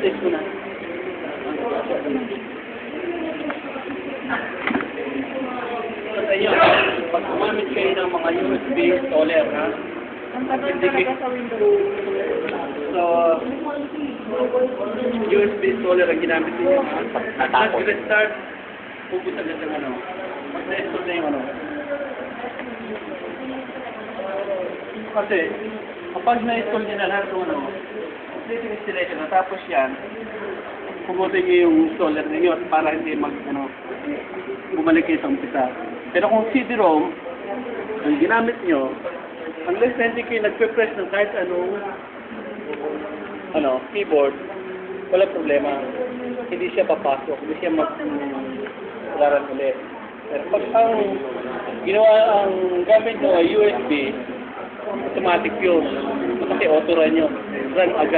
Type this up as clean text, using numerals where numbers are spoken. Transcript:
Test ko na. So, sa inyo, pag gumamit kayo ng mga USB installer, ha? Ang tagal talaga sa Windows. So, USB installer ang ginamit niyo, ha? Mag-restart, pupunta ka sa ano. Mag-restart na yung ano. Kasi, kapag na-install niyo na lahat ng ano, completing installation na, tapos yan, pumunta niyo yung installer ninyo para hindi bumalik kayo sa umpisa. Pero kung CD-ROM, ang ginamit nyo, unless na hindi kayo nagpe-press ng kahit keyboard, wala problema. Hindi siya papasok, hindi siya mag-laran ulit. Pero pag ang ginawa ang gamit nyo ay USB, automatic yun. Kasi auto run yun. Run agad.